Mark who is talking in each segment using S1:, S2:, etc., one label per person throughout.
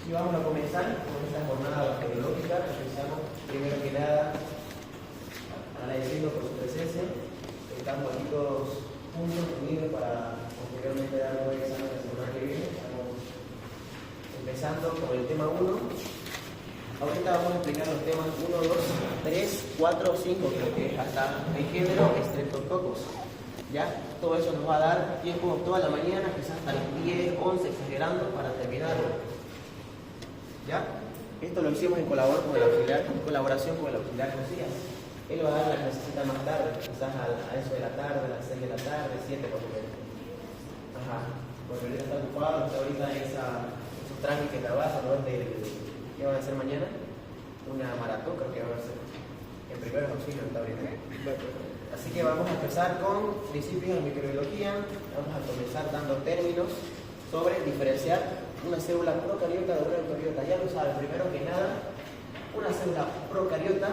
S1: Y vamos a comenzar con esta jornada bacteriológica. Empezamos primero que nada agradeciendo por su presencia. Estamos aquí todos juntos, unidos para posteriormente dar un examen de la semana que viene. Estamos empezando con el tema 1. Ahorita vamos a explicar los temas 1, 2, 3, 4, 5, creo que es hasta el género Streptococcus. ¿Ya? Todo eso nos va a dar tiempo toda la mañana, quizás hasta las 10, 11, exagerando, para terminarlo. ¿Ya? Esto lo hicimos en colaboración con el auxiliar Josías. Él va a dar la clasecita más tarde, quizás a eso de la tarde, a las 6 de la tarde, 7 por ejemplo. Ajá, porque ahorita está ocupado, está ahorita en esos trajes que trabajan, ¿no? ¿Qué van a hacer mañana? Una maratón, creo que van a hacer. En primeros auxilios está ahorita. Así que vamos a empezar con principios de microbiología. Vamos a comenzar dando términos sobre diferenciar una célula procariota de una eucariota. Ya lo saben, primero que nada, una célula procariota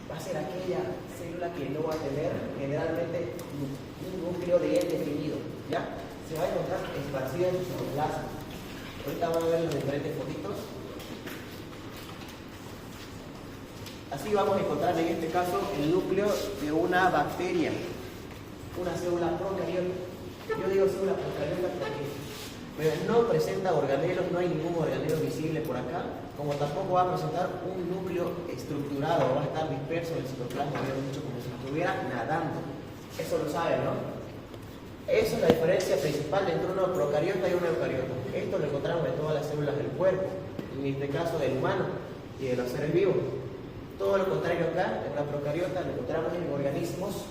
S1: va a ser aquella célula que no va a tener generalmente un núcleo bien definido, ¿ya? Se va a encontrar esparcida en su citoplasma. Ahorita van a ver los diferentes fotitos. Así vamos a encontrar en este caso el núcleo de una bacteria, una célula procariota. Yo digo célula procariota porque no presenta organelos, no hay ningún organelo visible por acá, como tampoco va a presentar un núcleo estructurado, va a estar disperso en el citoplasma, mucho como si estuviera nadando. Eso lo saben, ¿no? Esa es la diferencia principal entre una procariota y una eucariota. Esto lo encontramos en todas las células del cuerpo, en este caso del humano y de los seres vivos. Todo lo contrario acá, en una procariota lo encontramos en organismos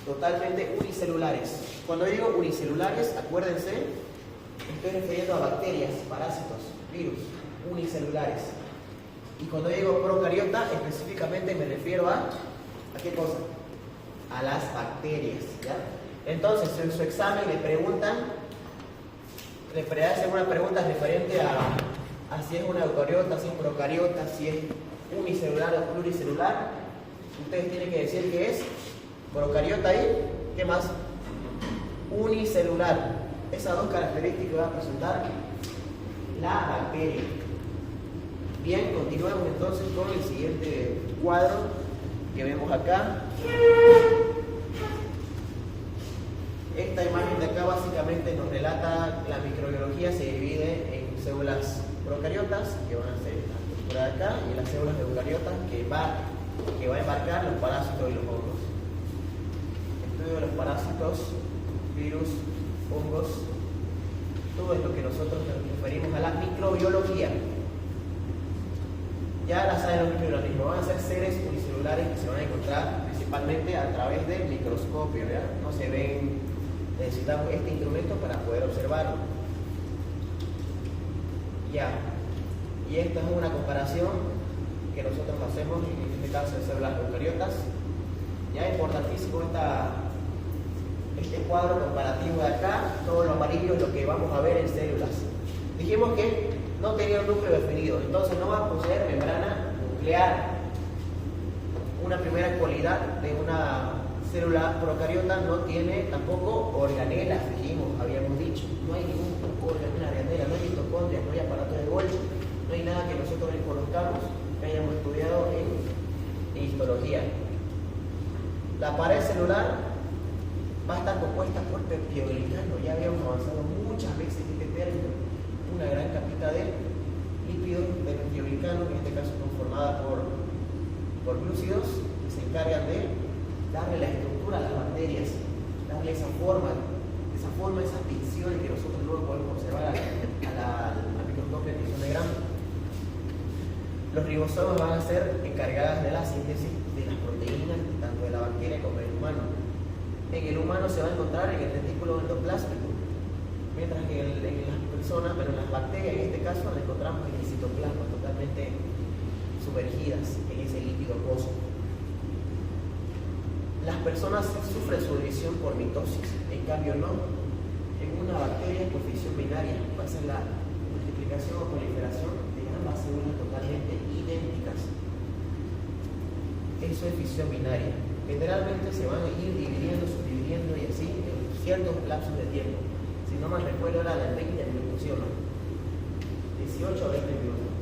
S1: totalmente unicelulares. Cuando digo unicelulares, acuérdense, estoy refiriendo a bacterias, parásitos, virus, unicelulares. Y cuando digo procariota, específicamente me refiero ¿a qué cosa? A las bacterias, ¿ya? Entonces, en su examen le preguntan, le hacen una pregunta referente a si es una eucariota, si es procariota, si es unicelular o pluricelular. Ustedes tienen que decir que es procariota y ¿qué más? Unicelular. Esas dos características va a presentar la bacteria. Bien, continuamos entonces con el siguiente cuadro que vemos acá. Esta imagen de acá básicamente nos relata la microbiología. Se divide en células procariotas, que van a ser la estructura de acá, y las células eucariotas que va a embarcar los parásitos y los hongos. Estudio de los parásitos, virus, hongos, todo es lo que nosotros nos referimos a la microbiología. Ya la saben los microorganismos, van a ser seres unicelulares que se van a encontrar principalmente a través del microscopio, ¿verdad? No se ven, necesitamos este instrumento para poder observarlo. Ya, y esta es una comparación que nosotros hacemos en este caso de células eucariotas. Ya es importantísimo este cuadro comparativo de acá. Todo lo amarillo es lo que vamos a ver en células. Dijimos que no tenía un núcleo definido, entonces no va a poseer membrana nuclear. Una primera cualidad de una célula procariota: no tiene tampoco organelas. Habíamos dicho, no hay ningún organela, no hay mitocondrias, no hay aparato de Golgi, no hay nada que nosotros conozcamos, que hayamos estudiado en histología. La pared celular va a estar compuesta por peptidoglicano. Ya habíamos avanzado muchas veces este término. Una gran capita de lípidos de peptidoglicano, que en este caso es conformada por glúcidos, que se encargan de darle la estructura a las bacterias, darle esa forma, esas tinciones que nosotros luego podemos observar al microscopio de tinción de gramo. Los ribosomas van a ser encargadas de la síntesis de las proteínas, tanto de la bacteria como del humano. En el humano se va a encontrar en el retículo endoplásmico, mientras que en las personas, pero en las bacterias en este caso, las encontramos en el citoplasma, totalmente sumergidas en ese líquido acuoso. Las personas sufren su división por mitosis, en cambio no. En una bacteria por fisión binaria va a ser la multiplicación o proliferación de ambas células totalmente idénticas. Eso es fisión binaria. Generalmente se van a ir dividiendo, subdividiendo y así en ciertos lapsos de tiempo. Si no me recuerdo, era del 20 minutos, ¿sí o no? 18 a 20 minutos.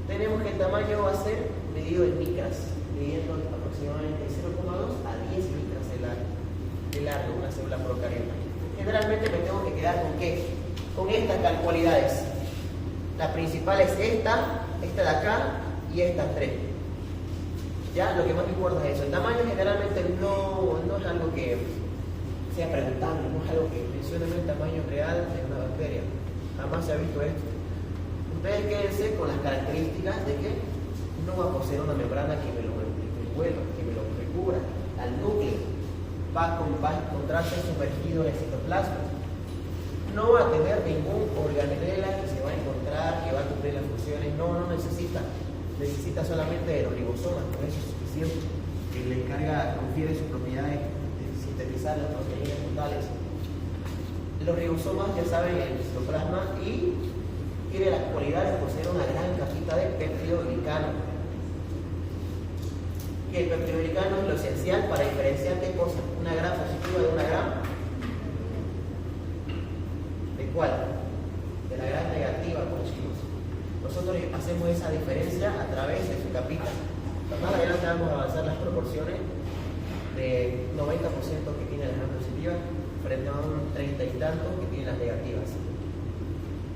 S1: Tenemos que el tamaño va a ser medido en micras, midiendo aproximadamente 0,2 a 10 micras de largo, una célula procariota. Generalmente me tengo que quedar con ¿qué? Con estas cualidades. La principal es esta de acá y estas tres. Ya, lo que más me importa es eso. El tamaño generalmente no es algo que sea preguntable, no es algo que mencione el tamaño real de una bacteria. Jamás se ha visto esto. Ustedes quédense con las características de que no va a poseer una membrana que me lo envuelva, que me lo recubra. Al núcleo va a encontrarse sumergido en el citoplasma. No va a tener ningún organela que se va a encontrar, que va a cumplir las funciones. No necesita. Necesita solamente de los ribosomas, con eso es suficiente. Que le confiere sus propiedades de sintetizar las proteínas totales. Los ribosomas, ya saben, el citoplasma y tiene la cualidad de poseer una gran capita de peptidoglicano. Y el peptidoglicano es lo esencial para diferenciar qué cosa, una gram positiva de una gram. ¿De cuál? De la gram negativa, pues chicos. Nosotros hacemos esa diferencia a través de su capita. Más adelante vamos a avanzar las proporciones de 90% que tiene las gram positivas frente a un 30 y tanto que tiene las negativas.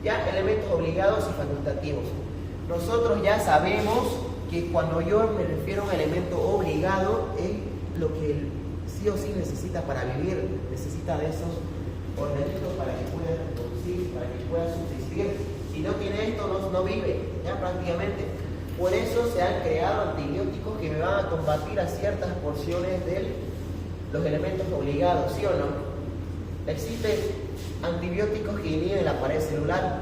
S1: Ya, elementos obligados y facultativos. Nosotros ya sabemos que cuando yo me refiero a un elemento obligado es lo que él sí o sí necesita para vivir, necesita de esos organismos para que pueda reproducir, para que pueda subsistir. Si no tiene esto, no vive, ya prácticamente. Por eso se han creado antibióticos que me van a combatir a ciertas porciones de los elementos obligados, ¿sí o no? Existen antibióticos que inhiben la pared celular.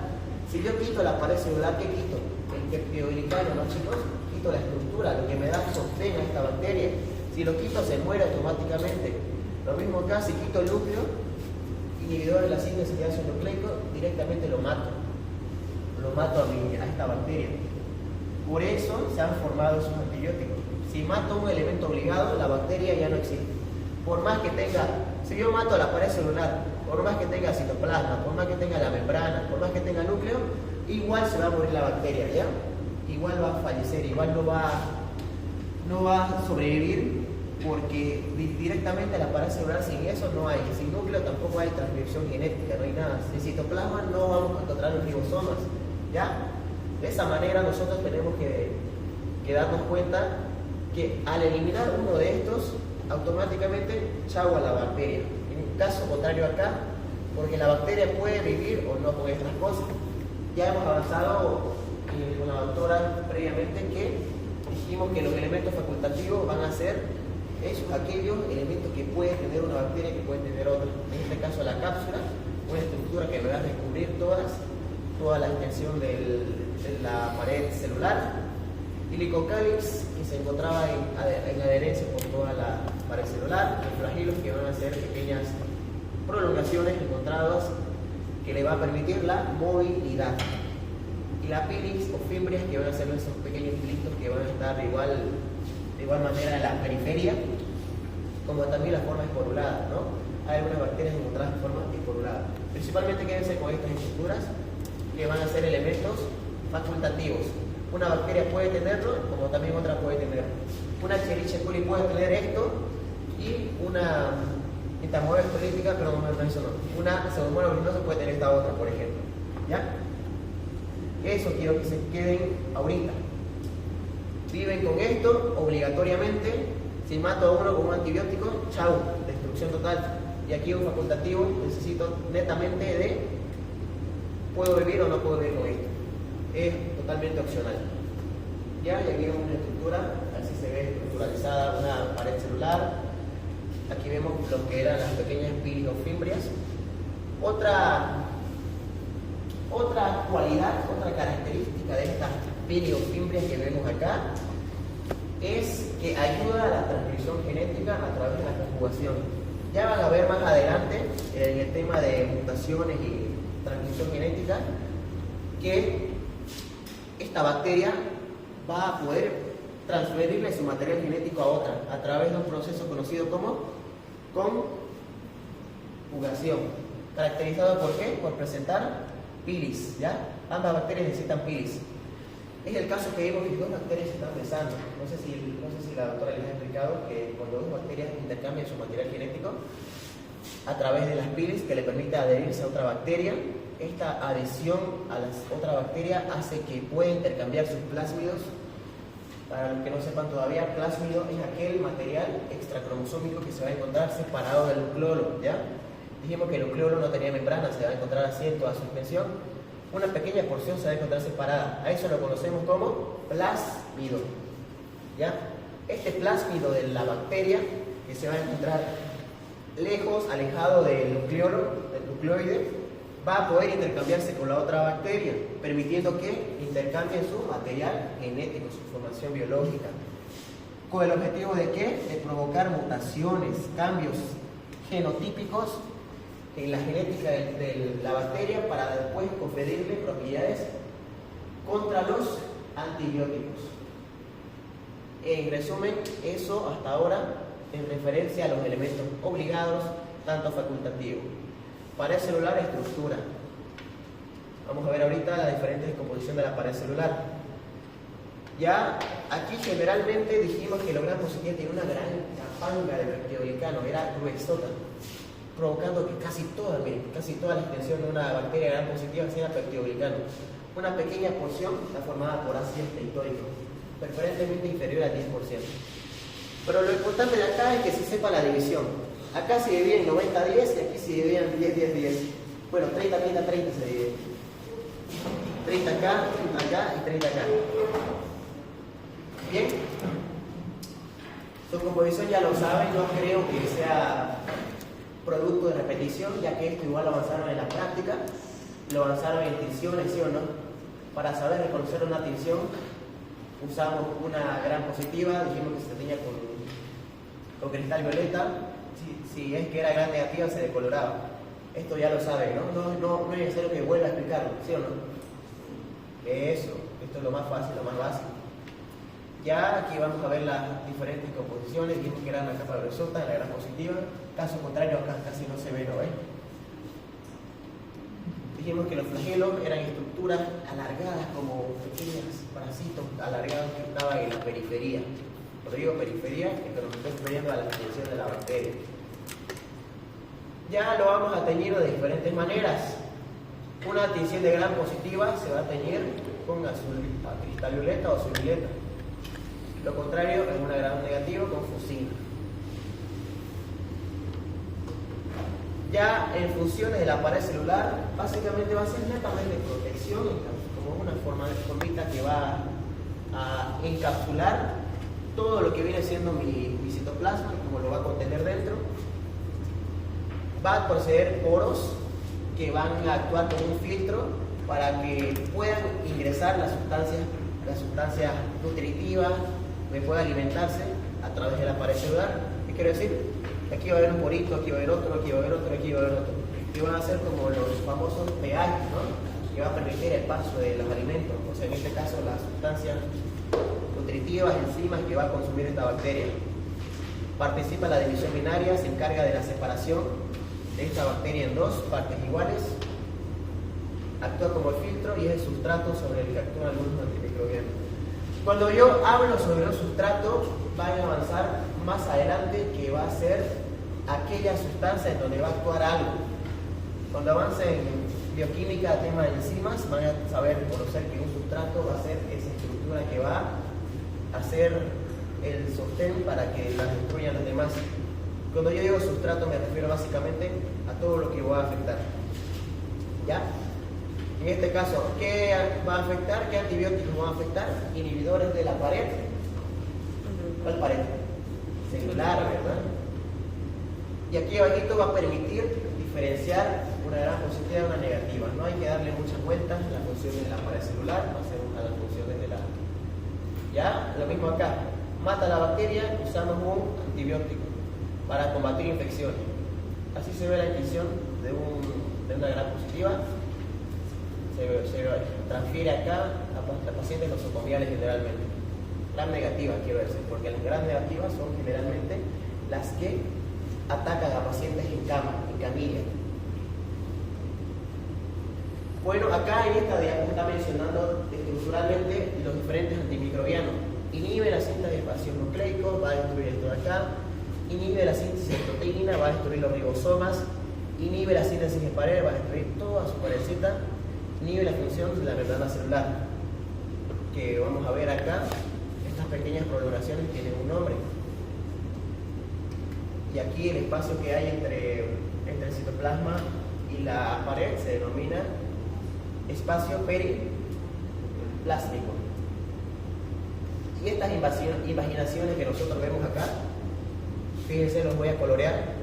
S1: Si yo quito la pared celular, ¿qué quito? El peptidoglicano, ¿no, chicos? Quito la estructura, lo que me da sostén a esta bacteria. Si lo quito, se muere automáticamente. Lo mismo acá, si quito el núcleo, inhibidor de la síntesis de ácido nucleico, directamente lo mato. Lo mato a esta bacteria. Por eso se han formado esos antibióticos. Si mato un elemento obligado, la bacteria ya no existe. Por más que tenga, si yo mato la pared celular, por más que tenga citoplasma, por más que tenga la membrana, por más que tenga núcleo, igual se va a morir la bacteria, ¿ya? Igual va a fallecer, igual no va a sobrevivir, porque directamente la pared celular sin eso no hay. Sin núcleo tampoco hay transcripción genética, no hay nada. Sin citoplasma no vamos a encontrar los ribosomas, ¿ya? De esa manera nosotros tenemos que darnos cuenta que al eliminar uno de estos, automáticamente chau a la bacteria. En un caso contrario acá, porque la bacteria puede vivir o no con estas cosas. Ya hemos avanzado con la doctora previamente que dijimos que los elementos facultativos van a ser aquellos elementos que puede tener una bacteria que puede tener otra. En este caso la cápsula, una estructura que me va a recubrir toda la extensión de la pared celular. Helicocálix, que se encontraba en adherencia con toda la pared celular. Los flagelos, que van a ser pequeñas prolongaciones encontradas que le va a permitir la movilidad. Y la pílix o fimbrias, que van a ser esos pequeños hilitos que van a estar de igual manera en la periferia, como también la forma esporulada, ¿no? Hay algunas bacterias encontradas en forma esporulada. Principalmente quédense con estas estructuras que van a ser elementos facultativos. Una bacteria puede tenerlo, como también otra puede tenerlo. Una Escherichia coli puede tener esto y una Entamoeba estolítica, pero no eso no. Una Pseudomonas aeruginosa puede tener esta otra, por ejemplo. ¿Ya? Eso quiero que se queden ahorita. Viven con esto obligatoriamente. Si mato a uno con un antibiótico, chau, destrucción total. Y aquí un facultativo, necesito netamente de ¿puedo vivir o no puedo vivir con esto? Es totalmente opcional. Ya, y aquí vemos una estructura, así se ve estructuralizada una pared celular. Aquí vemos lo que eran las pequeñas piliofimbrias. Otra cualidad, otra característica de estas piliofimbrias que vemos acá es que ayuda a la transcripción genética a través de la conjugación. Ya van a ver más adelante en el tema de mutaciones y transcripción genética que esta bacteria va a poder transferirle su material genético a otra a través de un proceso conocido como conjugación. ¿Caracterizado por qué? Por presentar pilis, ¿ya? Ambas bacterias necesitan pilis. Es el caso que vimos que dos bacterias se están besando. No sé si la doctora les ha explicado que cuando dos bacterias intercambian su material genético a través de las pilis que le permite adherirse a otra bacteria, esta adhesión a la otra bacteria hace que pueda intercambiar sus plásmidos. Para los que no sepan todavía, plásmido es aquel material extracromosómico que se va a encontrar separado del nucleolo, ¿ya? Dijimos que el nucleolo no tenía membrana, se va a encontrar así en toda su extensión. Una pequeña porción se va a encontrar separada. A eso lo conocemos como plásmido, ¿ya? Este plásmido de la bacteria que se va a encontrar lejos, alejado del nucleolo, del nucleoide, va a poder intercambiarse con la otra bacteria, permitiendo que intercambien su material genético, su información biológica. ¿Con el objetivo de qué? De provocar mutaciones, cambios genotípicos en la genética de la bacteria para después conferirle propiedades contra los antibióticos. En resumen, eso hasta ahora en referencia a los elementos obligados, tanto facultativos. Pared celular, estructura. Vamos a ver ahorita la diferente descomposición de la pared celular. Ya aquí generalmente dijimos que los gram positivos tiene una gran capanga de peptidoglicano, era gruesota, provocando que casi toda la extensión de una bacteria gram positiva sea peptidoglicano. Una pequeña porción está formada por ácido esteitoico, preferentemente inferior al 10%. Pero lo importante de acá es que se sepa la división. Acá se divide en 90-10 y aquí se divide en 10-10-10. Bueno, 30-30-30 se divide. 30 acá y 30 acá. Bien. Su composición ya lo saben, no creo que sea producto de repetición, ya que esto igual lo avanzaron en la práctica, lo avanzaron en tinciones, ¿sí o no? Para saber reconocer una tinción, usamos una gram positiva, dijimos que se tenía con cristal violeta. Si es que era gran negativa, se decoloraba. Esto ya lo saben, ¿no? No es necesario que vuelva a explicarlo, ¿sí o no? Eso, esto es lo más fácil, lo más básico. Ya aquí vamos a ver las diferentes composiciones. Dijimos que era una capa gruesota, la gran positiva. Caso contrario, acá casi no se ve, ¿no? Dijimos que los flagelos eran estructuras alargadas, como pequeños parásitos alargados que estaban en la periferia. Cuando digo periferia, es que nos está refiriendo a la extensión de la bacteria. Ya lo vamos a teñir de diferentes maneras. Una tinción de gram positiva se va a teñir con azul cristal violeta o azul violeta. Lo contrario es una gram negativa con fusina. Ya en funciones de la pared celular, básicamente va a ser netamente protección, como una formita que va a encapsular todo lo que viene siendo mi citoplasma, como lo va a contener dentro. Va a proceder poros que van a actuar como un filtro para que puedan ingresar las sustancias nutritivas, que pueda alimentarse a través de la pared celular. ¿Qué quiero decir? Aquí va a haber un porito, aquí va a haber otro, aquí va a haber otro, aquí va a haber otro. Que van a ser como los famosos pH, ¿no? Que va a permitir el paso de los alimentos, o sea, en este caso las sustancias nutritivas, enzimas que va a consumir esta bacteria. Participa en la división binaria, se encarga de la separación de esta bacteria en dos partes iguales. Actúa como filtro y es el sustrato sobre el que actúan algunos antimicrobianos. Cuando yo hablo sobre los sustratos, van a avanzar más adelante que va a ser aquella sustancia en donde va a actuar algo. Cuando avancen en bioquímica, tema de enzimas, van a saber conocer que un sustrato va a ser esa estructura que va a ser el sostén para que las destruyan los demás. Cuando yo digo sustrato me refiero básicamente a todo lo que va a afectar. ¿Ya? En este caso, ¿qué va a afectar? ¿Qué antibióticos van a afectar? Inhibidores de la pared. ¿Cuál pared? Celular, ¿verdad? Y aquí abajito va a permitir diferenciar una gram positiva de una negativa. No hay que darle muchas vueltas. Las funciones de la pared celular va a ser una de las funciones de la... ¿Ya? Lo mismo acá. Mata la bacteria, usamos un antibiótico para combatir infecciones. Así se ve la infección de una gram positiva. Se transfiere acá a pacientes nosocomiales generalmente. Gram negativa, quiero decir, porque las gram negativas son generalmente las que atacan a pacientes en cama, en camilla. Bueno, acá en esta diapositiva está mencionando estructuralmente los diferentes antimicrobianos. Inhibe la síntesis de espacios nucleicos, va a destruir esto de acá. Inhibe la síntesis de proteína, va a destruir los ribosomas. Inhibe la síntesis de pared, va a destruir toda su paredcita. Inhibe la función de la membrana celular, que vamos a ver acá. Estas pequeñas prolongaciones tienen un nombre. Y aquí el espacio que hay entre el citoplasma y la pared se denomina espacio periplásmico. Y estas imaginaciones que nosotros vemos acá, fíjense, los voy a colorear.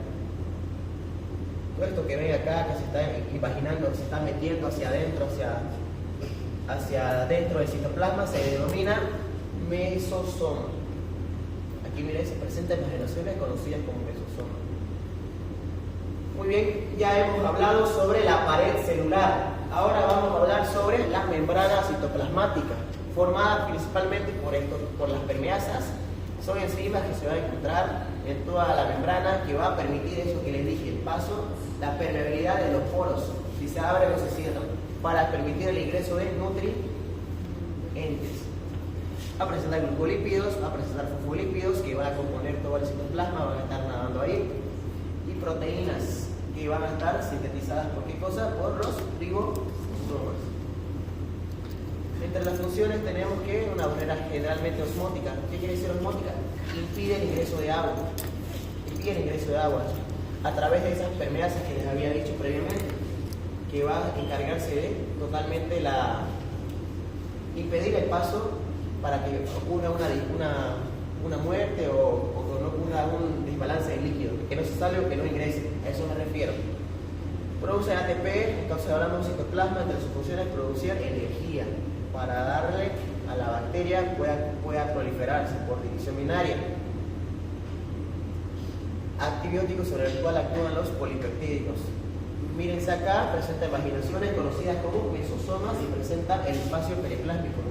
S1: Todo esto que ven acá, que se está imaginando, se está metiendo hacia adentro, hacia adentro del citoplasma, se denomina mesosoma. Aquí miren, se presentan imaginaciones conocidas como mesosoma. Muy bien, ya hemos hablado sobre la pared celular. Ahora vamos a hablar sobre las membranas citoplasmáticas, formadas principalmente por las permeasas. Son enzimas que se van a encontrar en toda la membrana, que va a permitir eso que les dije, el paso, la permeabilidad de los poros, si se abren o se cierran, para permitir el ingreso de nutrientes. Va a presentar glucolípidos, va a presentar fosfolípidos que van a componer todo el citoplasma, van a estar nadando ahí, y proteínas que van a estar sintetizadas por qué cosa, por los ribosomas. Entre las funciones tenemos que una barrera generalmente osmótica. ¿Qué quiere decir osmótica? Impide el ingreso de agua. Impide el ingreso de agua a través de esas permeasas que les había dicho previamente, que va a encargarse de totalmente impedir el paso para que ocurra una muerte o que no ocurra un desbalance de líquido, que no se sale o que no ingrese. A eso me refiero. Produce ATP, entonces hablamos de citoplasma, entre sus funciones producir energía para darle a la bacteria que pueda proliferarse por división binaria. Antibióticos sobre el cual actúan los polipeptídicos. Mírense acá, presenta imaginaciones conocidas como mesosomas y presenta el espacio periplásmico,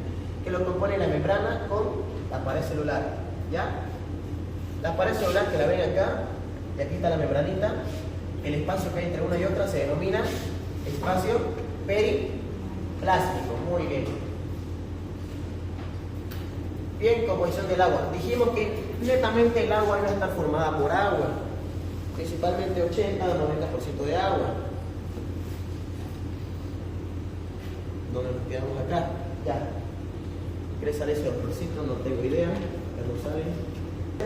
S1: que lo compone la membrana con la pared celular. ¿Ya? La pared celular que la ven acá, y aquí está la membranita, el espacio que hay entre una y otra se denomina espacio periplásmico. Muy bien. Bien, composición del agua. Dijimos que netamente el agua no está formada por agua, principalmente 80 o 90% de agua. ¿Dónde nos quedamos acá? Ya. ¿Quiere salir ese olorcito? No tengo idea. Ya lo saben.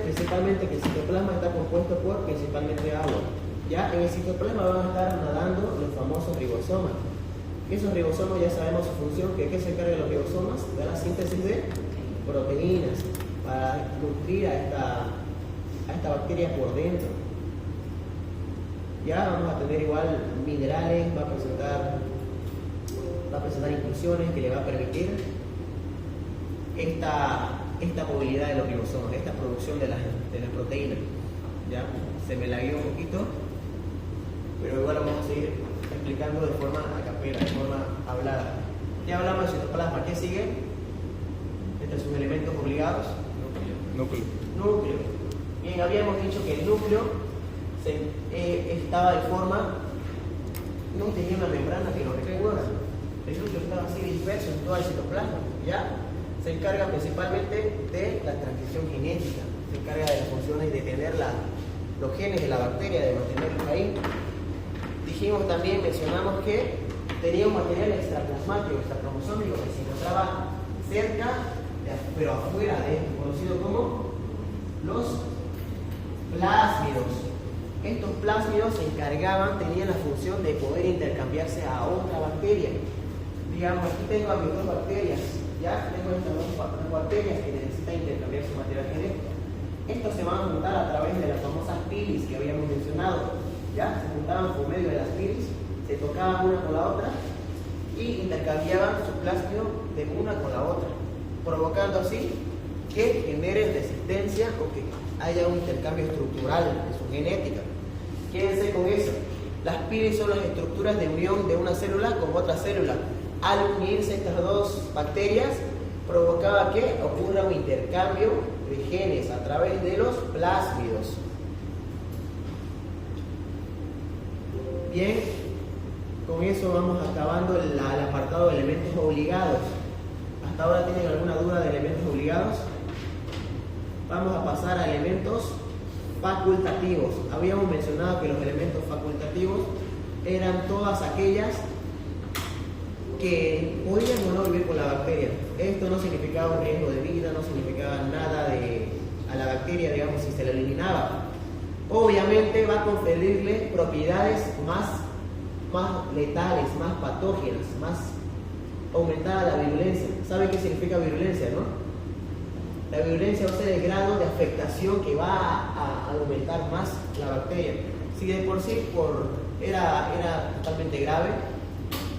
S1: Principalmente que el citoplasma está compuesto por principalmente agua. Ya en el citoplasma van a estar nadando los famosos ribosomas. Esos ribosomas ya sabemos su función, que ¿qué se encarga de los ribosomas? De la síntesis de proteínas para nutrir a esta bacteria por dentro. Ya vamos a tener igual minerales, va a presentar inclusiones que le va a permitir esta movilidad de los ribosomas, esta producción de las proteínas. Ya se me la guió un poquito, pero igual vamos a seguir explicando de forma a capela, de forma hablada. Ya hablamos de citoplasma, ¿qué sigue? Estos son elementos obligados. Núcleo. Bien, habíamos dicho que el núcleo estaba de forma, no tenía una membrana que lo recuerda. El núcleo estaba así disperso en todo el citoplasma. ¿Ya? Se encarga principalmente de la transcripción genética, se encarga de las funciones de tener los genes de la bacteria, de mantenerlos ahí. Dijimos también, mencionamos que tenía un material extraplasmático, extracromosómico, que se encontraba cerca, pero afuera de esto, conocido como los plásmidos. Estos plásmidos se encargaban, tenían la función de poder intercambiarse a otra bacteria. Digamos, aquí tengo a mis dos bacterias, ya tengo estas dos bacterias que necesitan intercambiar su material genético. Estos se van a juntar a través de las famosas pilis que habíamos mencionado. Ya se juntaban por medio de las pilis, se tocaban una con la otra y intercambiaban su plásmido de una con la otra, provocando así que generen resistencia o que haya un intercambio estructural de su genética. Quédense con eso. Las pilis son las estructuras de unión de una célula con otra célula. Al unirse estas dos bacterias, provocaba que ocurra un intercambio de genes a través de los plásmidos. Bien, con eso vamos acabando el apartado de elementos obligados. ¿Hasta ahora tienen alguna duda de elementos obligados? Vamos a pasar a elementos facultativos. Habíamos mencionado que los elementos facultativos eran todas aquellas que podían o no vivir con la bacteria. Esto no significaba un riesgo de vida, no significaba nada a la bacteria, digamos, si se la eliminaba. Obviamente va a conferirle propiedades más letales, más patógenas, más aumentada la virulencia. ¿Saben qué significa virulencia, no? La virulencia va a ser el grado de afectación que va a aumentar más la bacteria. Si de por sí era totalmente grave,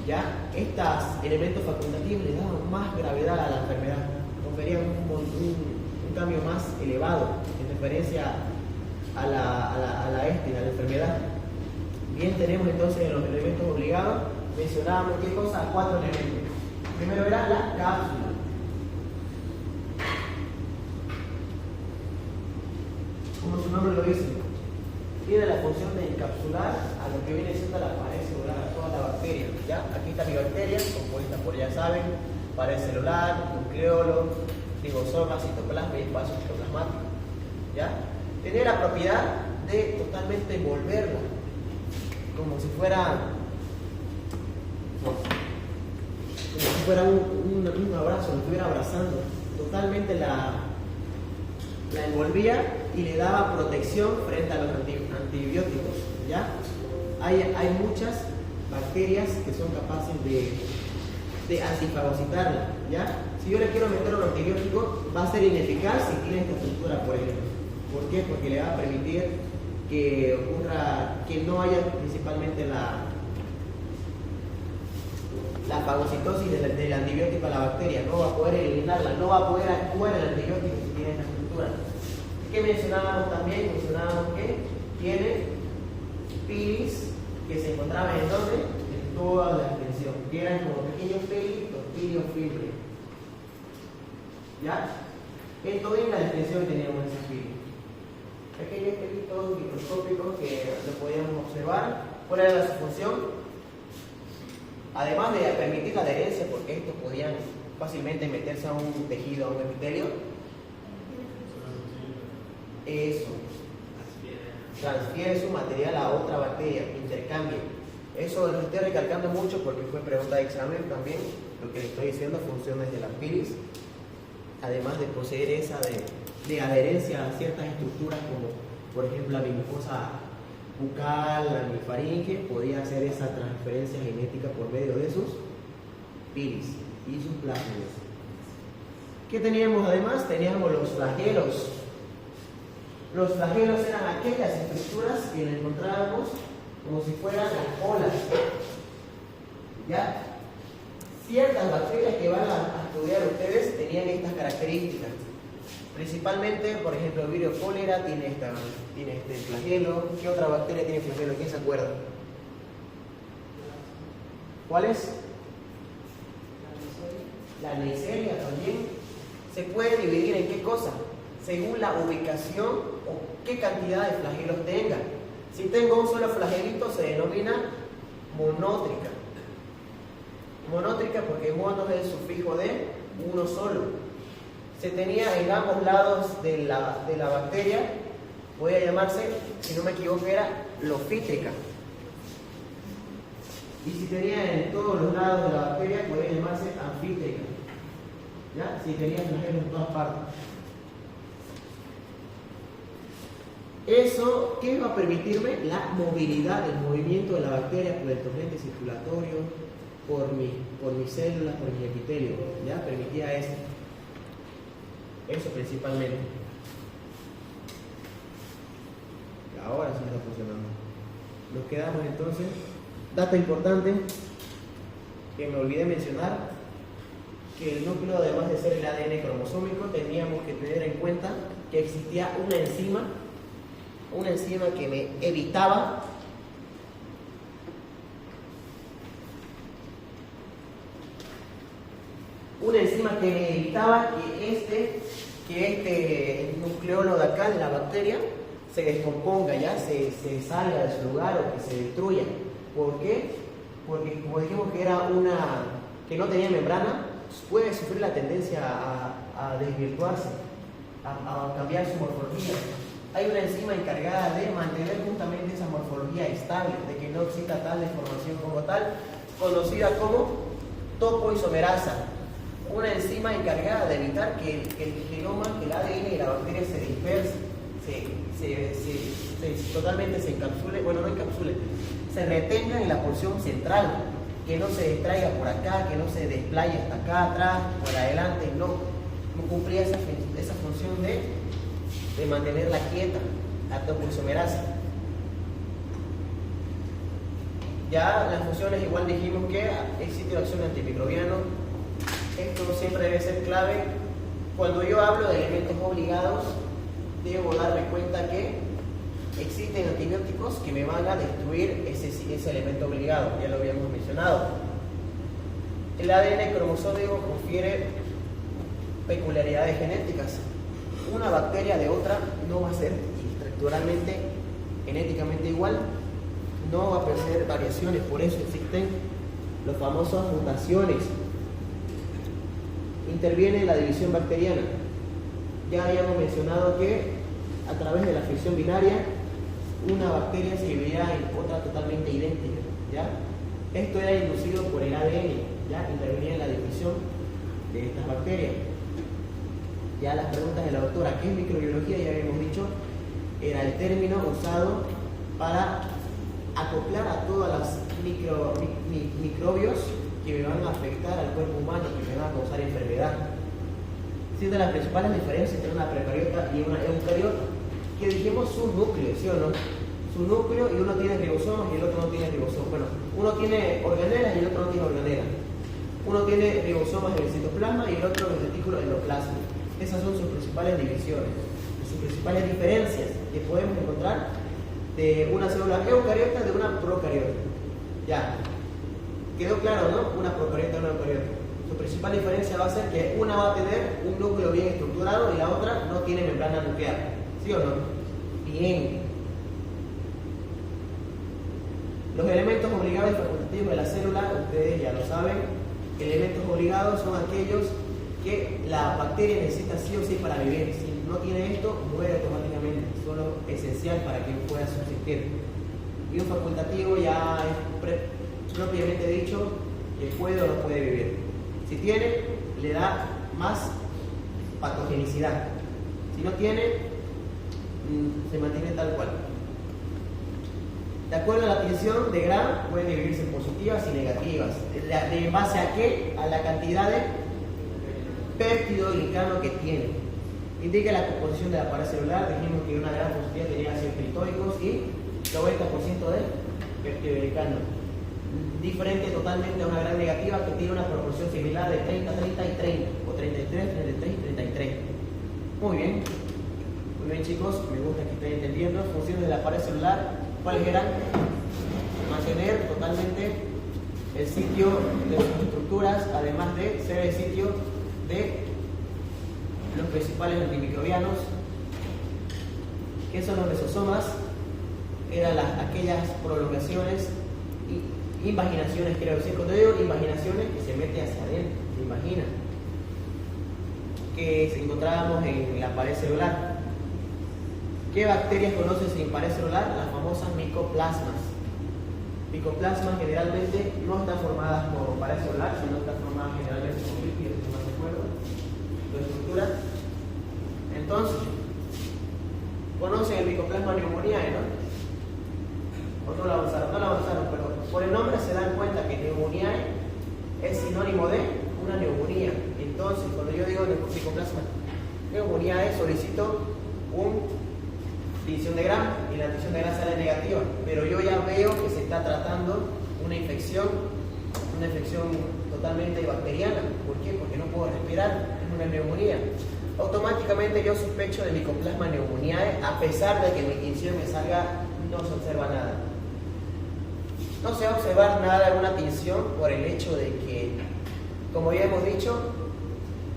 S1: ya estos elementos facultativos le daban más gravedad a la enfermedad, conferían un cambio más elevado en referencia a la enfermedad. Bien, tenemos entonces los elementos obligados. Mencionábamos qué cosa, 4 elementos. Primero era la cápsula. Como su nombre lo dice, tiene la función de encapsular a lo que viene siendo la pared celular, a toda la bacteria. ¿Ya? Aquí está mi bacteria, compuesta por, ya saben, pared celular, nucleolo, ribosoma, citoplasma y espacio citoplasmático. ¿Ya? Tiene la propiedad de totalmente envolverla, como si fuera un abrazo, lo estuviera abrazando. Totalmente la envolvía y le daba protección frente a los antibióticos. ¿Ya? Hay muchas bacterias que son capaces de antifagocitarla. ¿Ya? Si yo le quiero meter un antibiótico, va a ser ineficaz si tiene esta estructura, por ejemplo. ¿Por qué? Porque le va a permitir que ocurra, que no haya principalmente la fagocitosis del antibiótico a la bacteria. No va a poder eliminarla, no va a poder actuar el antibiótico si tiene esta estructura. ¿Qué mencionábamos también? Mencionábamos que tiene pilis que se encontraban en donde? En toda la extensión, que eran como pequeños pelitos, piliofibres. ¿Ya? En toda la extensión teníamos esas pilis. Pequeños pelitos microscópicos que lo podíamos observar. ¿Cuál era su función? Además de permitir la adherencia, porque estos podían fácilmente meterse a un tejido, a un epitelio. Eso. Transfiere su material a otra bacteria, intercambia. Eso lo estoy recalcando mucho porque fue pregunta de examen también. Lo que le estoy diciendo, funciones de las pilis. Además de poseer esa de adherencia a ciertas estructuras como por ejemplo la mucosa bucal, la faringe, podía hacer esa transferencia genética por medio de sus pilis y sus plasmidos. ¿Qué teníamos además? Teníamos los flagelos. Los flagelos eran aquellas estructuras que encontrábamos como si fueran las olas. ¿Ya? Ciertas bacterias que van a estudiar ustedes tenían estas características. Principalmente, por ejemplo, el Vibrio cholera tiene este flagelo. ¿Qué otra bacteria tiene flagelo? ¿Quién se acuerda? ¿Cuál es? La Neisseria también. Se puede dividir en qué cosa? Según la ubicación o qué cantidad de flagelos tenga. Si tengo un solo flagelito se denomina monótrica. Monótrica porque mono es el sufijo de uno solo. Se tenía en ambos lados de la bacteria, podía llamarse, si no me equivoco, era lofítrica. Y si tenía en todos los lados de la bacteria, podía llamarse anfítrica. ¿Ya? Si tenía flagelos en todas partes. Eso, ¿qué va a permitirme? La movilidad, el movimiento de la bacteria por el torrente circulatorio, por mis células, por mi epitelio. ¿Ya? Permitía eso. Eso principalmente. Ahora sí está funcionando. Nos quedamos entonces. Dato importante que me olvidé mencionar, que el núcleo, además de ser el ADN cromosómico, teníamos que tener en cuenta que existía una enzima que me evitaba que este nucleolo de acá, de la bacteria, se descomponga, ya se salga de su lugar o que se destruya. ¿Por qué? porque como dijimos que era que no tenía membrana, puede sufrir la tendencia a desvirtuarse, a cambiar su morfología. Hay una enzima encargada de mantener justamente esa morfología estable, de que no exista tal deformación como tal, conocida como topoisomerasa. Una enzima encargada de evitar que el genoma, que el ADN de la bacteria se disperse, totalmente se encapsule, bueno, no encapsule, se retenga en la porción central, que no se distraiga por acá, que no se desplaye hasta acá atrás, por adelante, no cumplía esa función de mantenerla quieta, la topoisomerasa. Ya las funciones, igual dijimos que el sitio de acción antimicrobiano, esto siempre debe ser clave. Cuando yo hablo de elementos obligados, debo darme cuenta que existen antibióticos que me van a destruir ese elemento obligado, ya lo habíamos mencionado. El ADN cromosómico confiere peculiaridades genéticas. Una bacteria de otra no va a ser estructuralmente, genéticamente igual, no va a aparecer variaciones, por eso existen las famosas mutaciones. Interviene la división bacteriana. Ya habíamos mencionado que a través de la fricción binaria una bacteria se dividirá en otra totalmente idéntica, ¿ya? Esto era inducido por el ADN, ¿ya? Intervenía en la división de estas bacterias. Ya las preguntas de la doctora, ¿qué es microbiología? Ya habíamos dicho, era el término usado para acoplar a todas las microbios que me van a afectar al cuerpo humano, que me van a causar enfermedad. Siendo las principales diferencias entre una precariota y una eucariota, que dijimos su núcleo, ¿sí o no? Su núcleo, y uno tiene ribosomas y el otro no tiene ribosomas. Bueno, uno tiene organelas y el otro no tiene organelas. Uno tiene ribosomas en el citoplasma y el otro en el retículo endoplasma. Esas son sus principales divisiones, sus principales diferencias que podemos encontrar de una célula eucariota de una procariota. Ya, quedó claro, ¿no? Una procariota y una eucariota. Su principal diferencia va a ser que una va a tener un núcleo bien estructurado y la otra no tiene membrana nuclear. ¿Sí o no? Bien. Los elementos obligados y facultativos de la célula, ustedes ya lo saben. Elementos obligados son aquellos que la bacteria necesita sí o sí para vivir. Si no tiene esto, muere automáticamente. Solo esencial para que pueda subsistir. Y un facultativo ya es propiamente dicho que puede o no puede vivir. Si tiene, le da más patogenicidad. Si no tiene, se mantiene tal cual. De acuerdo a la definición de Gram, pueden dividirse en positivas y negativas. ¿En base a qué? A la cantidad de peptidoglicano que tiene. Indica la composición de la pared celular. Dijimos que una gran positiva tenía ácidos clitóicos y 90% de peptidoglicano. Diferente totalmente a una gran negativa que tiene una proporción similar de 30, 30 y 30, o 33, 33 y 33. Muy bien. Muy bien, chicos, me gusta que estén entendiendo. Funciones de la pared celular, ¿cuáles eran? Mantener totalmente el sitio de sus estructuras, además de ser el sitio de los principales antimicrobianos. ¿Qué son los lisosomas? Eran aquellas prolongaciones y invaginaciones, quiero decir. Cuando digo invaginaciones, que se mete hacia adentro, se imagina, que se encontrábamos en la pared celular. ¿Qué bacterias conocen sin pared celular? Las famosas micoplasmas. Micoplasmas generalmente no están formadas por pared celular, sino están formadas generalmente por lípidos, si no recuerdo, de estructura. Entonces, conocen el micoplasma pneumoniae, ¿no? O no lo avanzaron, pero por el nombre se dan cuenta que pneumoniae es sinónimo de una neumonía. Entonces, cuando yo digo micoplasma pneumoniae, solicito una división de Gram y la división de Gram sale negativa, pero yo ya veo que se está tratando una infección totalmente bacteriana. ¿Por qué? Porque no puedo respirar, es una neumonía. Automáticamente yo sospecho de micoplasma pneumoniae, a pesar de que mi tinción me salga, no se observa nada. No se va a observar nada en una tinción por el hecho de que, como ya hemos dicho,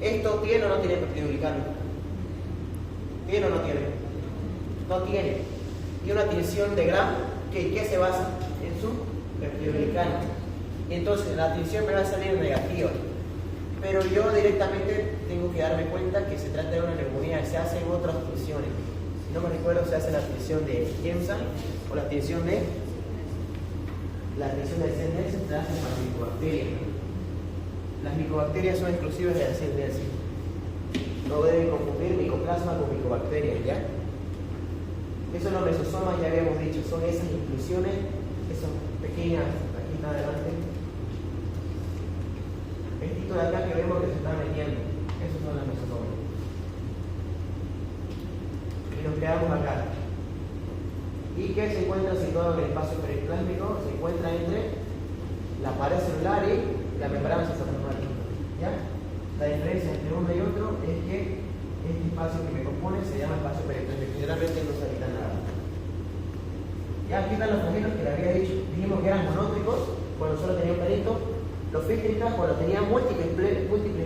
S1: esto tiene o no tiene peptidoglicano. ¿Tiene o no tiene? No tiene. Y una tinción de Gram, ¿qué se basa? En su peptidoglicano. entonces la admisión me va a salir negativa. Pero yo directamente tengo que darme cuenta que se trata de una neumonía que se hace en otras admisiones. Si no me recuerdo, se hace la admisión de Jensen o la admisión de Ascendencia, se hace para micobacterias. Las micobacterias son exclusivas de Ascendencia. No deben confundir micoplasma con micobacterias, ¿ya? Eso los mesosomas, ya habíamos dicho, son esas inclusiones, esas pequeñas, aquí está adelante. Esto de acá que vemos que se está metiendo, esos son las mesosomas. Y nos quedamos acá. ¿Y qué se encuentra situado en el espacio periplásmico? Se encuentra entre la pared celular y la membrana citoplasmática. ¿Ya? La diferencia entre uno y otro es que este espacio que me compone se llama espacio periplásmico. Generalmente no se habita nada. Ya aquí están los flagelos que le había dicho. Dijimos que eran monótricos cuando solo tenían pelitos. Los fístricas cuando tenían múltiples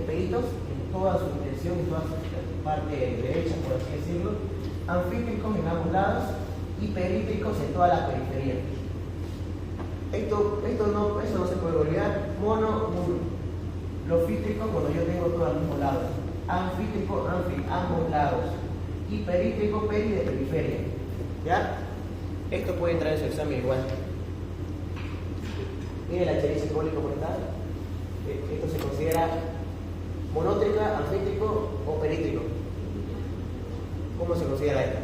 S1: pelitos en toda su extensión, en toda su parte derecha, por así decirlo. Anfítricos en ambos lados y perítricos en toda la periferia. Eso no se puede olvidar. Mono, uno. Los fístricos cuando yo tengo todo al mismo lado. Anfítrico, ambos lados. Y perítrico, peri de periferia. ¿Ya? Esto puede entrar en su examen igual. Miren la chericia cólica por está. Esto se considera monótrica, anfítrico o perítrico. ¿Cómo se considera esto?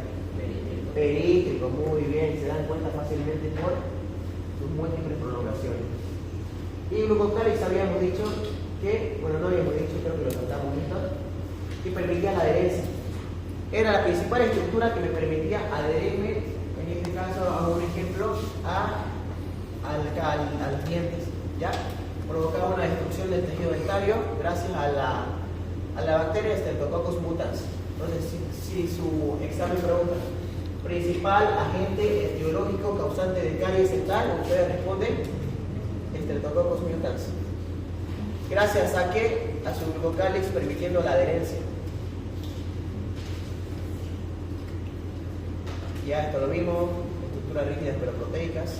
S1: Perítrico, muy bien, se dan cuenta fácilmente por sus múltiples prolongaciones. Y glucocálix habíamos dicho que, bueno, no habíamos dicho, creo que lo tratamos esto, que permitía la adherencia. Era la principal estructura que me permitía adherirme, en este caso, a un ejemplo, a los dientes, ¿ya? Provocaba una destrucción del tejido dentario gracias a la bacteria Streptococcus mutans. Entonces, si su examen pregunta principal agente etiológico causante de caries dental, ustedes responden Streptococcus mutans. Gracias a que a su glucocálix permitiendo la adherencia. Ya esto lo vimos, estructuras rígidas pero proteicas,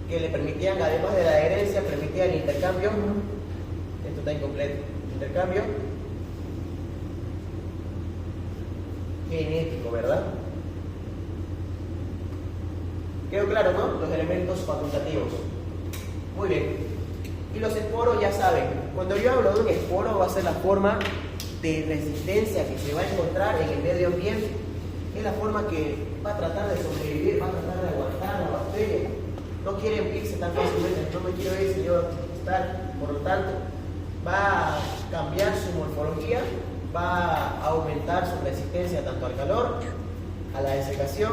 S1: que le permitían, además de la adherencia, permitían el intercambio. Esto está incompleto. Intercambio genético, ¿verdad? ¿Quedó claro, no? Los elementos facultativos. Muy bien. Y los esporos ya saben, cuando yo hablo de un esporo va a ser la forma de resistencia que se va a encontrar en el medio ambiente. Es la forma que va a tratar de sobrevivir, va a tratar de aguantar la bacteria. No quiere irse tan fácilmente, no me quiero ir, señor, por lo tanto, va a cambiar su morfología, va a aumentar su resistencia tanto al calor, a la desecación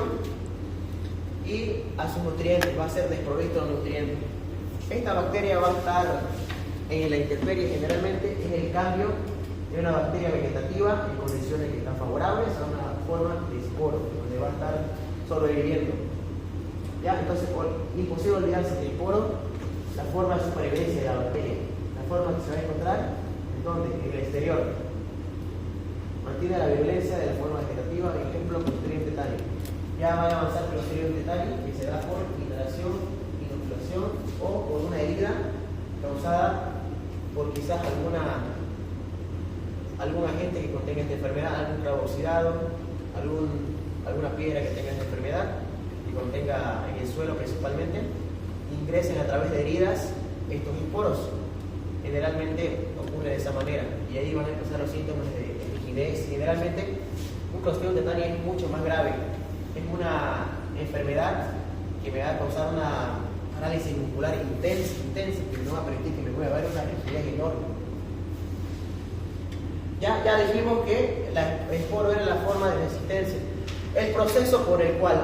S1: y a sus nutrientes, va a ser desprovisto de nutrientes. Esta bacteria va a estar en la intemperie, generalmente es el cambio de una bacteria vegetativa en condiciones que están favorables a una forma de esporo, donde va a estar sobreviviendo. ¿Ya? Entonces, imposible olvidarse del esporo, la forma de supervivencia de la bacteria, la forma que se va a encontrar, ¿en dónde? En el exterior. Mantiene la virulencia de la forma vegetativa, ejemplo, Clostridium tetani. Ya va a avanzar Clostridium tetani, que se da por inhalación, inoculación o por una herida causada por quizás algún agente que contenga esta enfermedad, algún clavo oxidado, alguna piedra que tenga esta enfermedad, que contenga en el suelo principalmente, ingresen a través de heridas estos esporos. Generalmente ocurre de esa manera y ahí van a empezar los síntomas de rigidez. Generalmente un Clostridium tetani es mucho más grave, es una enfermedad que me va a causar una parálisis muscular intensa, que no va a permitir que me mueva, va a haber una rigidez enorme. Ya dijimos que el esporo era la forma de resistencia. El proceso por el cual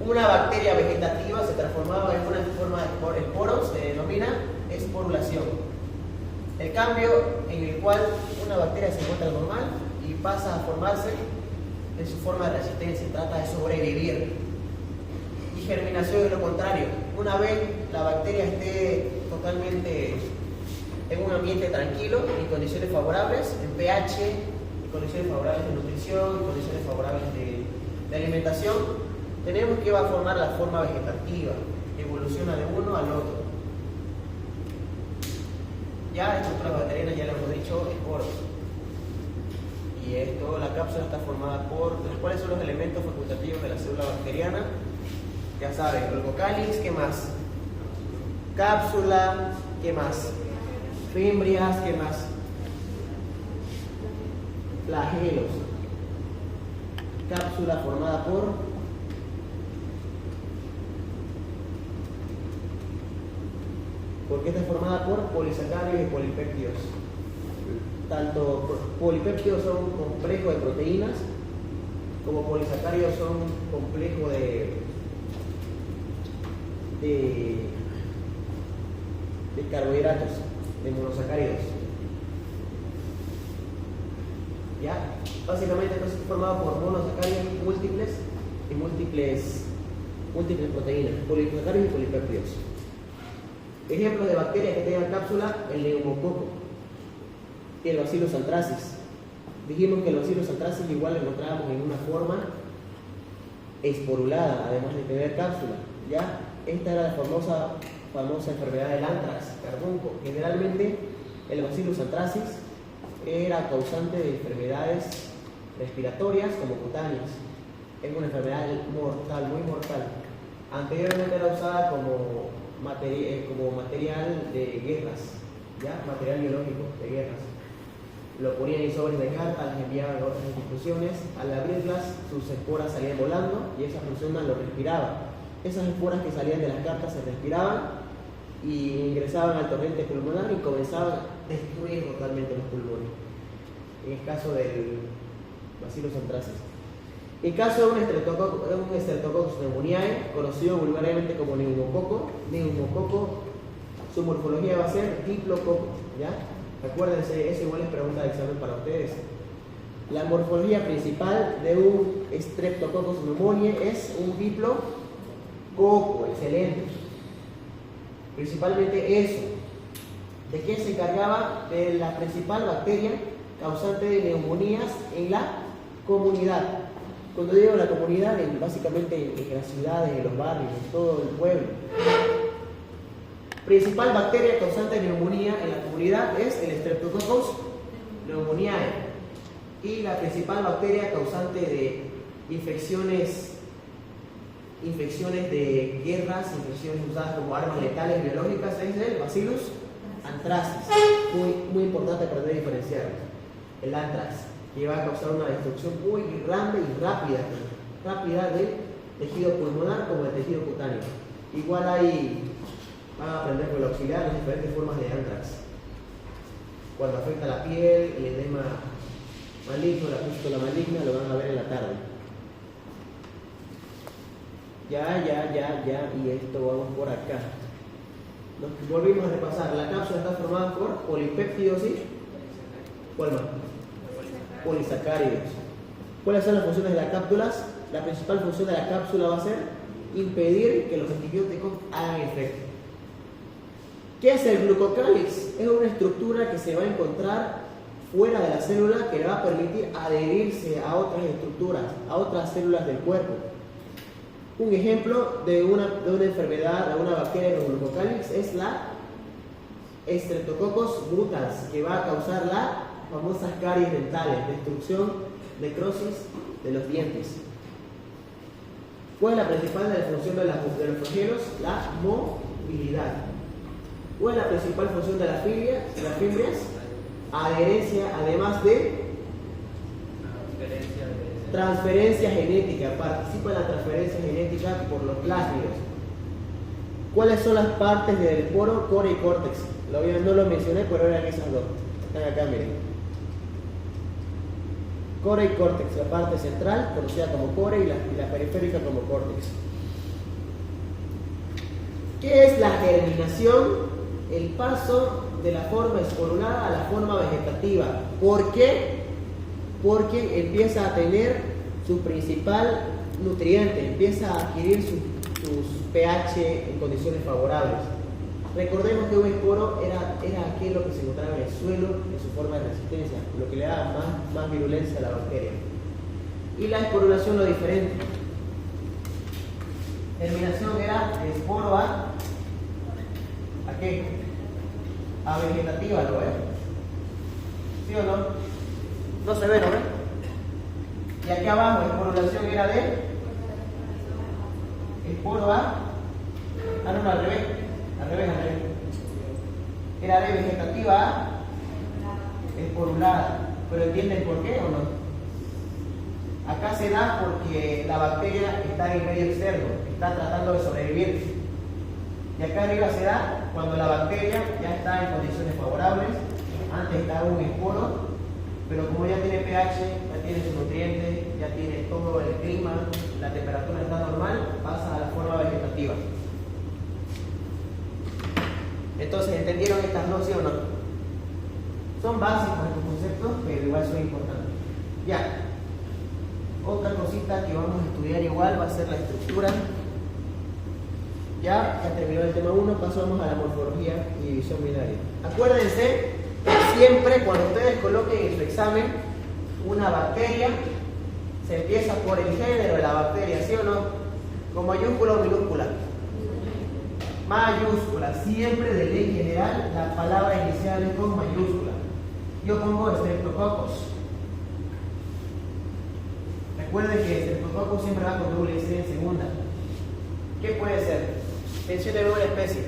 S1: una bacteria vegetativa se transformaba en una forma de esporo se denomina esporulación. El cambio en el cual una bacteria se encuentra normal y pasa a formarse en su forma de resistencia, trata de sobrevivir. Y germinación es lo contrario. Una vez la bacteria esté totalmente en un ambiente tranquilo, en condiciones favorables, en pH, en condiciones favorables de nutrición, en condiciones favorables de alimentación, tenemos que va a formar la forma vegetativa, evoluciona de uno al otro. Ya estructuras bacterianas, ya lo hemos dicho, esporos. Y esto, la cápsula está formada por, ¿cuáles son los elementos facultativos de la célula bacteriana? Ya saben, Golgocálix, ¿qué más? Cápsula, ¿qué más? Fimbrias, ¿qué más? Flagelos. Cápsula formada porque está formada por polisacáridos y polipéptidos. Tanto polipéptidos son un complejo de proteínas, como polisacáridos son un complejo de carbohidratos, de monosacáridos. ¿Ya? Básicamente esto es formado por monosacáridos múltiples y múltiples proteínas, polisacáridos y polipéptidos. Ejemplos de bacterias que tengan cápsula: el neumococo y el Bacillus anthracis. Dijimos que el Bacillus anthracis igual lo encontrábamos en una forma esporulada, además de tener cápsula. ¿Ya? Esta era la famosa enfermedad del anthrax, carbunco. Generalmente el Bacillus anthracis era causante de enfermedades respiratorias como cutáneas. Es una enfermedad mortal, muy mortal. Anteriormente era usada como material de guerras, ¿ya? Material biológico de guerras. Lo ponían en sobres de carta, las enviaban a otras instituciones. Al abrirlas, sus esporas salían volando y esas personas lo respiraban. Esas esporas que salían de las cartas se respiraban y ingresaban al torrente pulmonar y comenzaban a destruir totalmente los pulmones. En el caso del Bacillus anthracis. En caso de un Streptococcus pneumoniae, conocido vulgarmente como neumococo, su morfología va a ser diplococo, ¿ya? Acuérdense, eso igual es pregunta de examen para ustedes. La morfología principal de un Streptococcus pneumoniae es un diplococo, excelente. Principalmente eso. ¿De qué se encargaba? De la principal bacteria causante de neumonías en la comunidad. Cuando digo la comunidad, básicamente en las ciudades, en los barrios, en todo el pueblo. Principal bacteria causante de neumonía en la comunidad es el Streptococcus pneumoniae. Y la principal bacteria causante de infecciones de guerras, infecciones usadas como armas letales biológicas, es el Bacillus anthracis. Muy importante aprender a diferenciarlos. El anthrax, que va a causar una destrucción muy grande y rápida del tejido pulmonar como del tejido cutáneo. Igual van a aprender por el auxiliar las diferentes formas de anthrax. Cuando afecta la piel, el edema maligno, la pústula maligna, lo van a ver en la tarde. Ya, y esto vamos por acá. Nos volvimos a repasar. La cápsula está formada por polipéptidos y ¿cuál más? Polisacáridos. ¿Cuáles son las funciones de las cápsulas? La principal función de la cápsula va a ser impedir que los antibióticos hagan efecto. ¿Qué es el glucocálix? Es una estructura que se va a encontrar fuera de la célula que le va a permitir adherirse a otras estructuras, a otras células del cuerpo. Un ejemplo de una enfermedad, de una bacteria con glucocálix es la Streptococcus mutans, que va a causar la famosas caries dentales, destrucción, necrosis de los dientes. ¿Cuál es la principal de la función de los flagelos? La movilidad. ¿Cuál es la principal función de las fimbrias? Adherencia, además de transferencia genética. Participa en la transferencia genética por los plásmidos. ¿Cuáles son las partes del esporo? Core y córtex. No lo mencioné, pero eran esas dos. Están acá, miren. Core y córtex, la parte central, conocida como core, y la periférica como córtex. ¿Qué es la germinación? El paso de la forma esporulada a la forma vegetativa. ¿Por qué? Porque empieza a tener su principal nutriente, empieza a adquirir sus pH en condiciones favorables. Recordemos que un esporo era aquello que se encontraba en el suelo en su forma de resistencia, lo que le daba más virulencia a la bacteria. Y la esporulación lo diferente. Terminación era de esporo ¿a qué? A vegetativa, ¿lo ves? ¿Sí o no? No se ve, ¿no ves? Y aquí abajo, esporulación era de esporo a... Ah, no, al revés. Era de vegetativa a esporulada. ¿Pero entienden por qué o no? Acá se da porque la bacteria está en el medio externo, está tratando de sobrevivir. Y acá arriba se da cuando la bacteria ya está en condiciones favorables. Antes estaba un esporo, pero como ya tiene pH, ya tiene sus nutrientes, ya tiene todo el clima, la temperatura está normal, pasa a la forma vegetativa. Entonces, ¿entendieron estas dos, sí o no? Son básicos estos conceptos, pero igual son importantes. Ya. Otra cosita que vamos a estudiar igual va a ser la estructura. Ya terminó el tema 1, pasamos a la morfología y división binaria. Acuérdense, siempre cuando ustedes coloquen en su examen una bacteria, se empieza por el género de la bacteria, ¿sí o no? ¿Con mayúscula o minúscula? Mayúscula. Siempre de ley general la palabra inicial es con mayúscula. Yo pongo Streptococcus. Recuerden que Streptococcus siempre va con doble S en segunda. ¿Qué puede ser? Mencióneme una especie.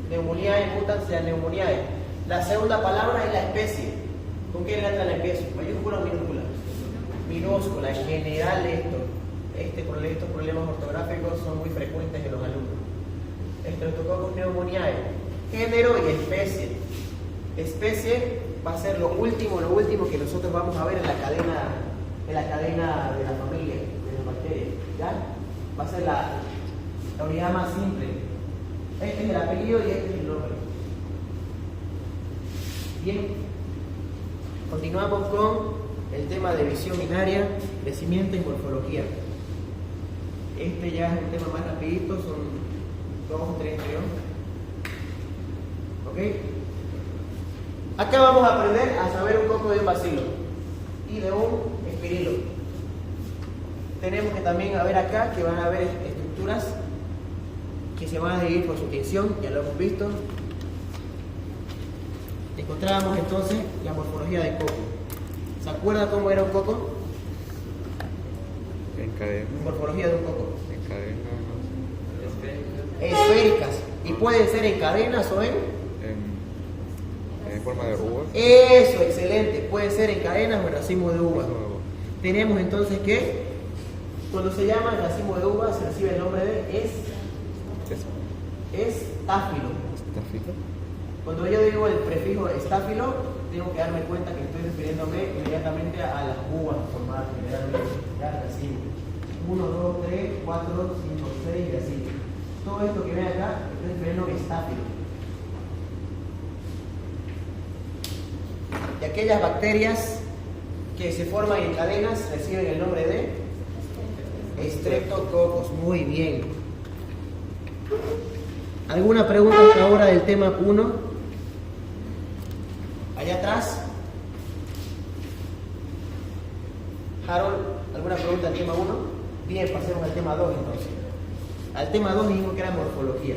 S1: Pneumoniae, mutans pneumoniae. La segunda palabra es la especie. ¿Con qué letra la empiezo? ¿Mayúscula o minúscula? Minúscula. En general estos problemas ortográficos son muy frecuentes en los alumnos. Streptococcus pneumoniae. Género y especie. Especie va a ser lo último que nosotros vamos a ver en la cadena de la familia, de las bacterias. ¿Ya? Va a ser la unidad más simple. Este es el apellido y este es el nombre. Bien. Continuamos con el tema de visión binaria, crecimiento y morfología. Este ya es un tema más rapidito, son 2 o 3 creo. ¿Ok? Acá vamos a aprender a saber un poco de un bacilo y de un espirilo. Tenemos que también ver acá que van a haber estructuras que se van a dividir por su tensión, ya lo hemos visto. Encontrábamos entonces la morfología de coco. ¿Se acuerda cómo era un coco?
S2: En cadena.
S1: Morfología de un coco.
S2: En cadena, no sé.
S1: Esféricas. Y pueden ser en cadenas o en
S2: forma de uva.
S1: Eso, excelente. Puede ser en cadenas o en racimo de uva. Tenemos entonces que cuando se llama el racimo de uva se recibe el nombre de estáfilo. Cuando yo digo el prefijo estáfilo, tengo que darme cuenta que estoy refiriéndome inmediatamente a las uvas formadas generalmente. Ya, racimo. 1, 2, 3, 4, 5, 6 y así. Todo esto que ven acá, estoy refiriéndome a estáfilo. Y aquellas bacterias que se forman en cadenas reciben el nombre de Streptococcus. Muy bien. ¿Alguna pregunta hasta ahora del tema 1? Allá atrás. Harold, ¿alguna pregunta del tema 1? Bien, pasemos al tema 2 entonces. Al tema 2 dijimos que era morfología.